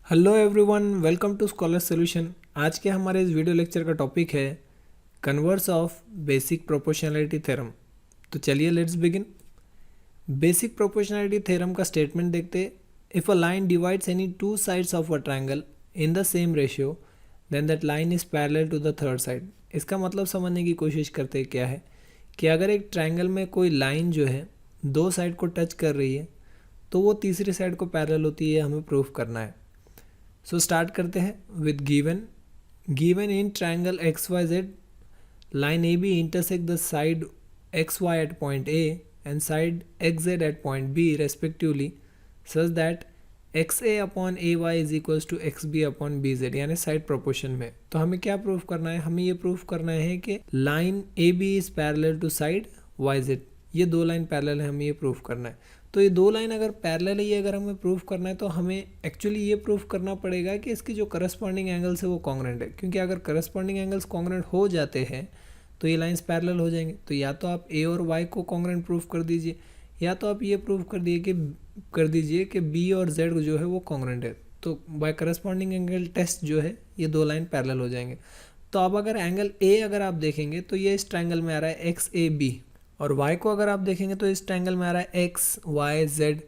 Hello everyone, welcome to Scholar Solution. आज के हमारे इस वीडियो लेक्चर का टॉपिक है converse of basic proportionality theorem. तो चलिए let's begin. Basic proportionality theorem का स्टेटमेंट देखते। If a line divides any two sides of a triangle in the same ratio then that line is parallel to the third side. इसका मतलब समझने की कोशिश करते क्या है कि अगर एक ट्रायंगल में कोई लाइन जो है दो साइड को टच कर रही है तो वो तीसरी साइड को पैरेलल होती है, हमें प्रूफ करना है। सो स्टार्ट करते हैं with given in triangle X Y Z line A B intersect the side X Y at point A and side X Z at point B respectively such that X A upon A Y is equals to X B upon B Z, यानी side proportion में। तो हमें क्या proof करना है? हमें ये proof करना है कि line A B is parallel to side Y Z. ये दो लाइन पैरेलल है, हमें ये प्रूफ करना है। तो ये दो लाइन अगर पैरेलल है, ये अगर हमें प्रूफ करना है तो हमें एक्चुअली ये प्रूफ करना पड़ेगा कि इसकी जो करस्पॉन्डिंग एंगल्स है वो कॉन्ग्रुएंट है, क्योंकि अगर करस्पॉन्डिंग एंगल्स कॉन्ग्रुएंट हो जाते हैं तो ये लाइंस पैरेलल हो जाएंगे। तो या तो आप ए और वाई को कॉन्ग्रुएंट प्रूफ कर दीजिए, या तो आप ये प्रूफ कर दीजिए कि बी और जेड जो है वो कॉन्ग्रुएंट है। तो बाय करस्पॉन्डिंग एंगल टेस्ट जो है ये दो लाइन पैरेलल हो जाएंगे। तो अब अगर एंगल ए अगर आप देखेंगे तो ये इस ट्रायंगल में आ रहा है एक्स ए बी, और y को अगर आप देखेंगे तो इस ट्रायंगल में आ रहा है एक्स वाई जेड।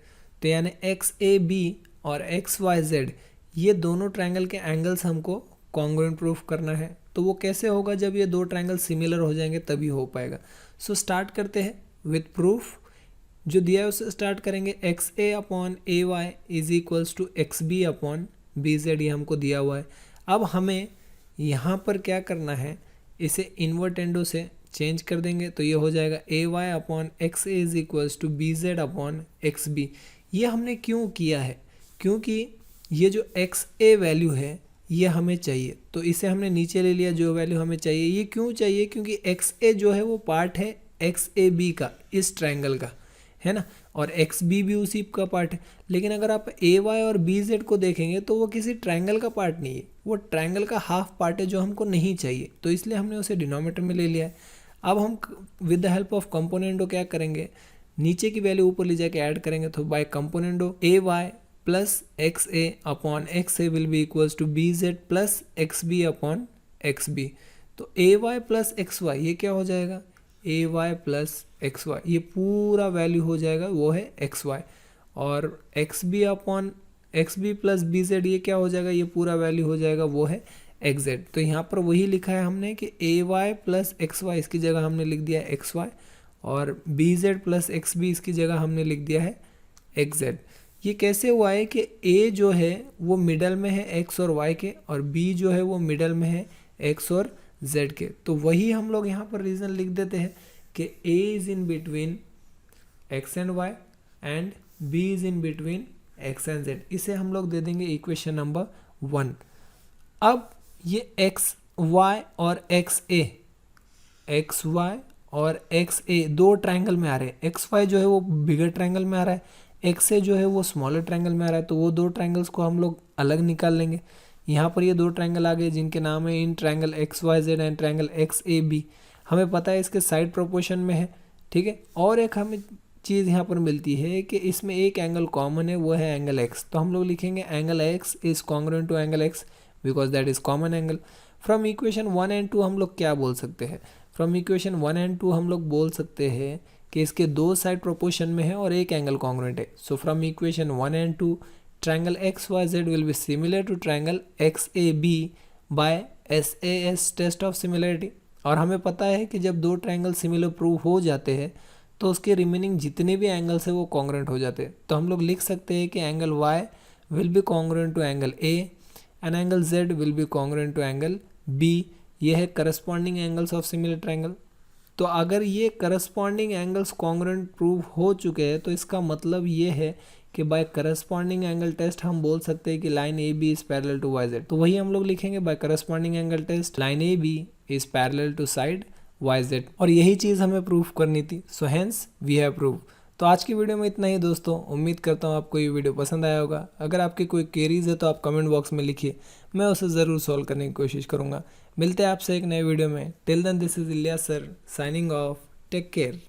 तो यानी एक्स ए बी और एक्स वाई जेड ये दोनों ट्रायंगल के एंगल्स हमको कॉन्ग्रुएंट प्रूफ करना है। तो वो कैसे होगा? जब ये दो ट्रायंगल सिमिलर हो जाएंगे तभी हो पाएगा। सो स्टार्ट करते हैं विथ प्रूफ। जो दिया है उससे स्टार्ट करेंगे। X A upon A Y is equals to X B upon B Z, ये हमको दिया हुआ है। अब हमें यहाँ पर क्या करना है, इसे इन्वर्टेंडो से चेंज कर देंगे। तो ये हो जाएगा A Y upon X A is equals to B Z upon X B. ये हमने क्यों किया है? क्योंकि ये जो एक्स ए वैल्यू है ये हमें चाहिए, तो इसे हमने नीचे ले लिया। जो वैल्यू हमें चाहिए, ये क्यों चाहिए? क्योंकि एक्स ए जो है वो पार्ट है एक्स ए बी का, इस ट्रायंगल का, है ना, और एक्स बी भी उसी का पार्ट है। लेकिन अगर आप ए वाई और बी जेड को देखेंगे तो वो किसी ट्रायंगल का पार्ट नहीं है, वो ट्रायंगल का हाफ पार्ट है जो हमको नहीं चाहिए। तो इसलिए हमने उसे डिनोमिनेटर में ले लिया है। अब हम with the help of componendo क्या करेंगे, नीचे की वैल्यू ऊपर ले जाके ऐड करेंगे। तो by componendo A Y plus X A upon X A will be equals to B Z plus X B upon X B. तो A Y plus X Y ये क्या हो जाएगा? A Y plus X Y, ये पूरा value हो जाएगा वो है एक्स वाई। और X B upon X B plus B Z ये क्या हो जाएगा? ये पूरा वैल्यू हो जाएगा वो है एक्स जेड। तो यहाँ पर वही लिखा है हमने कि A Y plus X Y, इसकी जगह हमने लिख दिया है एक्स वाई, और B Z plus X B इसकी जगह हमने लिख दिया है एक्स जेड। ये कैसे हुआ है कि ए जो है वो मिडल में है एक्स और वाई के, और बी जो है वो मिडल में है एक्स और जेड के। तो वही हम लोग यहाँ पर रीज़न लिख देते हैं कि A is in between X and Y and B is in between X and Z. इसे हम लोग दे देंगे इक्वेशन नंबर 1। अब ये एक्स वाई और एक्स वाई और एक्स ए दो ट्रायंगल में आ रहे हैं। एक्स वाई जो है वो बिगर ट्रायंगल में आ रहा है, एक्स ए जो है वो स्मॉलर ट्रायंगल में आ रहा है। तो वो दो ट्रायंगल्स को हम लोग अलग निकाल लेंगे। यहाँ पर ये दो ट्रायंगल आ गए जिनके नाम है in triangle X Y Z and triangle X A B. हमें पता है इसके साइड प्रोपोर्शन में है, ठीक है। और एक हमें चीज़ यहाँ पर मिलती है कि इसमें एक एंगल कॉमन है, वो है एंगल एक्स। तो हम लोग लिखेंगे angle X is congruent to angle X because that is common angle. From equation 1 and 2 हम लोग क्या बोल सकते हैं? फ्रॉम इक्वेशन 1 एंड 2 हम लोग बोल सकते हैं कि इसके दो साइड प्रोपोर्शन में है और एक एंगल कॉन्ग्रुएंट है। So from equation 1 and 2 triangle X Y Z will be similar to triangle X A B by SAS test of similarity. और हमें पता है कि जब दो ट्रायंगल सिमिलर प्रूव हो जाते हैं तो उसके रिमेनिंग जितने भी एंगल्स है वो कॉन्ग्रुएंट हो जाते हैं। तो हम लोग लिख सकते हैं कि angle Y will be congruent to angle A and angle Z will be congruent to angle B। ये है corresponding angles of similar triangle. तो अगर ये करस्पॉन्डिंग एंगल्स कॉन्ग्रुएंट प्रूव हो चुके हैं तो इसका मतलब ये है कि बाय करस्पॉन्डिंग एंगल टेस्ट हम बोल सकते हैं कि line A B is parallel to Y Z. तो वही हम लोग लिखेंगे by corresponding angle test line A B is parallel to side Y Z, और यही चीज़ हमें प्रूफ करनी थी। So hence we have prove. तो आज की वीडियो में इतना ही दोस्तों। उम्मीद करता हूँ आपको ये वीडियो पसंद आया होगा। अगर आपकी कोई क्वेरीज है तो आप कमेंट बॉक्स में लिखिए, मैं उसे ज़रूर सॉल्व करने की कोशिश करूँगा। मिलते हैं आपसे एक नए वीडियो में। Till then this is Ilyas sir signing off. Take care.